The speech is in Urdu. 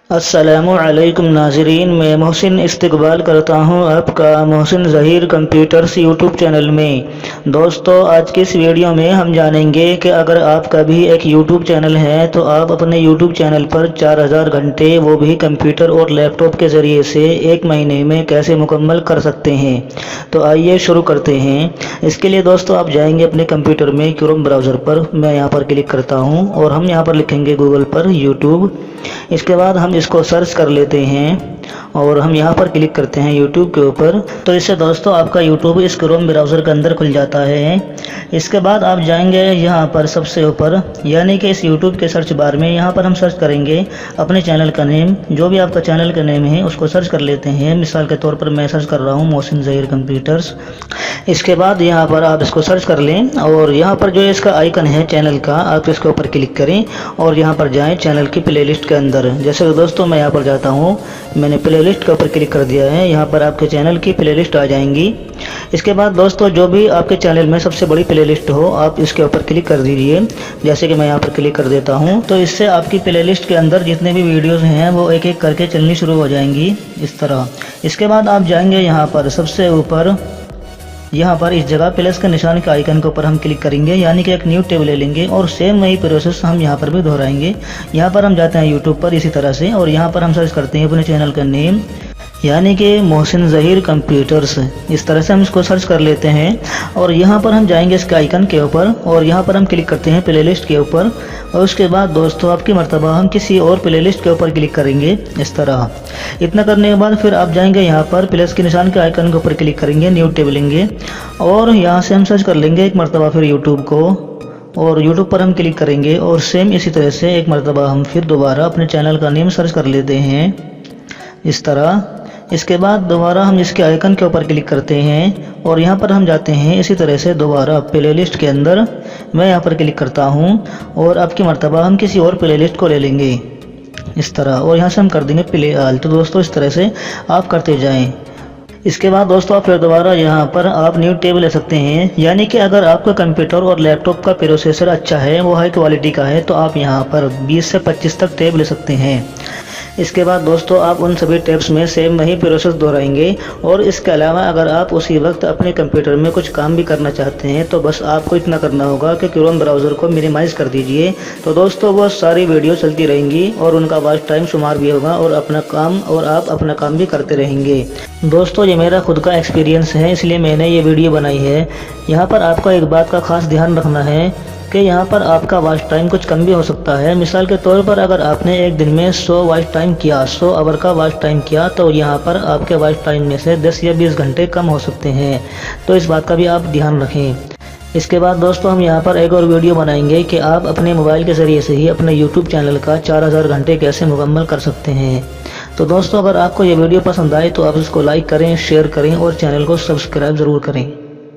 السلام علیکم ناظرین، میں محسن استقبال کرتا ہوں آپ کا محسن ظہیر کمپیوٹرز یوٹیوب چینل میں۔ دوستو، آج کی اس ویڈیو میں ہم جانیں گے کہ اگر آپ کا بھی ایک یوٹیوب چینل ہے تو آپ اپنے یوٹیوب چینل پر 4000 گھنٹے وہ بھی کمپیوٹر اور لیپ ٹاپ کے ذریعے سے ایک مہینے میں کیسے مکمل کر سکتے ہیں۔ تو آئیے شروع کرتے ہیں۔ اس کے لیے دوستو آپ جائیں گے اپنے کمپیوٹر میں کروم براؤزر پر، میں یہاں پر کلک کرتا ہوں اور ہم یہاں پر لکھیں گے گوگل پر یوٹیوب۔ اس کے بعد ہم اس کو سرچ کر لیتے ہیں اور ہم یہاں پر کلک کرتے ہیں یوٹیوب کے اوپر۔ تو اس سے دوستو آپ کا یوٹیوب اس کروم براؤزر کے اندر کھل جاتا ہے۔ اس کے بعد آپ جائیں گے یہاں پر سب سے اوپر، یعنی کہ اس یوٹیوب کے سرچ بار میں یہاں پر ہم سرچ کریں گے اپنے چینل کا نیم، جو بھی آپ کا چینل کا نیم ہے اس کو سرچ کر لیتے ہیں۔ مثال کے طور پر میں سرچ کر رہا ہوں محسن ظہیر کمپیوٹرز۔ اس کے بعد یہاں پر آپ اس کو سرچ کر لیں اور یہاں پر جو اس کا آئیکن ہے چینل کا، آپ اس کے اوپر کلک کریں اور یہاں پر جائیں چینل کی پلے لسٹ کے اندر۔ جیسے کہ دوستو میں یہاں پر جاتا ہوں، میں نے پلے لسٹ کے اوپر کلک کر دیا ہے، یہاں پر آپ کے چینل کی پلے لسٹ آ جائیں گی۔ اس کے بعد دوستو جو بھی آپ کے چینل میں سب سے بڑی پلے لسٹ ہو آپ اس کے اوپر کلک کر دیجئے۔ جیسے کہ میں یہاں پر کلک کر دیتا ہوں تو اس سے آپ کی پلے لسٹ کے اندر جتنے بھی ویڈیوز ہیں وہ ایک ایک کر کے چلنی شروع ہو جائیں گی اس طرح۔ اس کے بعد آپ جائیں گے یہاں پر سب سے اوپر، یہاں پر اس جگہ پلس کے نشان کے آئیکن کے اوپر ہم کلک کریں گے، یعنی کہ ایک نیو ٹیب لے لیں گے اور سیم وہی پروسیس ہم یہاں پر بھی دہرائیں گے۔ یہاں پر ہم جاتے ہیں یوٹیوب پر اسی طرح سے اور یہاں پر ہم سرچ کرتے ہیں اپنے چینل کا نیم، یعنی کہ محسن ظہیر کمپیوٹرز۔ اس طرح سے ہم اس کو سرچ کر لیتے ہیں اور یہاں پر ہم جائیں گے اس کے آئیکن کے اوپر اور یہاں پر ہم کلک کرتے ہیں پلے لسٹ کے اوپر۔ اور اس کے بعد دوستو آپ کی مرتبہ ہم کسی اور پلے لسٹ کے اوپر کلک کریں گے اس طرح۔ اتنا کرنے کے بعد پھر آپ جائیں گے یہاں پر پلس کے نشان کے آئیکن کے اوپر کلک کریں گے، نیو ٹیب لیں گے اور یہاں سے ہم سرچ کر لیں گے ایک مرتبہ پھر یوٹیوب کو، اور یوٹیوب پر ہم کلک کریں گے اور سیم اسی طرح سے ایک مرتبہ ہم پھر دوبارہ اپنے چینل کا نیم سرچ کر لیتے ہیں اس طرح۔ اس کے بعد دوبارہ ہم اس کے آئیکن کے اوپر کلک کرتے ہیں اور یہاں پر ہم جاتے ہیں اسی طرح سے دوبارہ پلے لسٹ کے اندر، میں یہاں پر کلک کرتا ہوں اور اب کی مرتبہ ہم کسی اور پلے لسٹ کو لے لیں گے اس طرح اور یہاں سے ہم کر دیں گے پلے آل۔ تو دوستو اس طرح سے آپ کرتے جائیں۔ اس کے بعد دوستو آپ پھر دوبارہ یہاں پر آپ نیو ٹیب لے سکتے ہیں، یعنی کہ اگر آپ کا کمپیوٹر اور لیپ ٹاپ کا پروسیسر اچھا ہے، وہ ہائی کوالٹی کا ہے، تو آپ یہاں پر 20 سے 25 تک ٹیب لے سکتے ہیں۔ اس کے بعد دوستو آپ ان سبھی ٹیبس میں سیم وہی پروسیس دہرائیں گے اور اس کے علاوہ اگر آپ اسی وقت اپنے کمپیوٹر میں کچھ کام بھی کرنا چاہتے ہیں تو بس آپ کو اتنا کرنا ہوگا کہ کروم براؤزر کو منیمائز کر دیجئے۔ تو دوستو وہ ساری ویڈیو چلتی رہیں گی اور ان کا واچ ٹائم شمار بھی ہوگا اور آپ اپنا کام بھی کرتے رہیں گے۔ دوستو یہ میرا خود کا ایکسپیرینس ہے، اس لیے میں نے یہ ویڈیو بنائی ہے۔ یہاں پر آپ کو ایک بات کا خاص دھیان رکھنا ہے کہ یہاں پر آپ کا واچ ٹائم کچھ کم بھی ہو سکتا ہے۔ مثال کے طور پر اگر آپ نے ایک دن میں 100 واچ ٹائم کیا، 100 آور کا واچ ٹائم کیا، تو یہاں پر آپ کے واچ ٹائم میں سے 10 یا 20 گھنٹے کم ہو سکتے ہیں، تو اس بات کا بھی آپ دھیان رکھیں۔ اس کے بعد دوستو ہم یہاں پر ایک اور ویڈیو بنائیں گے کہ آپ اپنے موبائل کے ذریعے سے ہی اپنے یوٹیوب چینل کا 4000 گھنٹے کیسے مکمل کر سکتے ہیں۔ تو دوستو اگر آپ کو یہ ویڈیو پسند آئے تو آپ اس کو لائک کریں، شیئر کریں اور چینل کو سبسکرائب ضرور کریں۔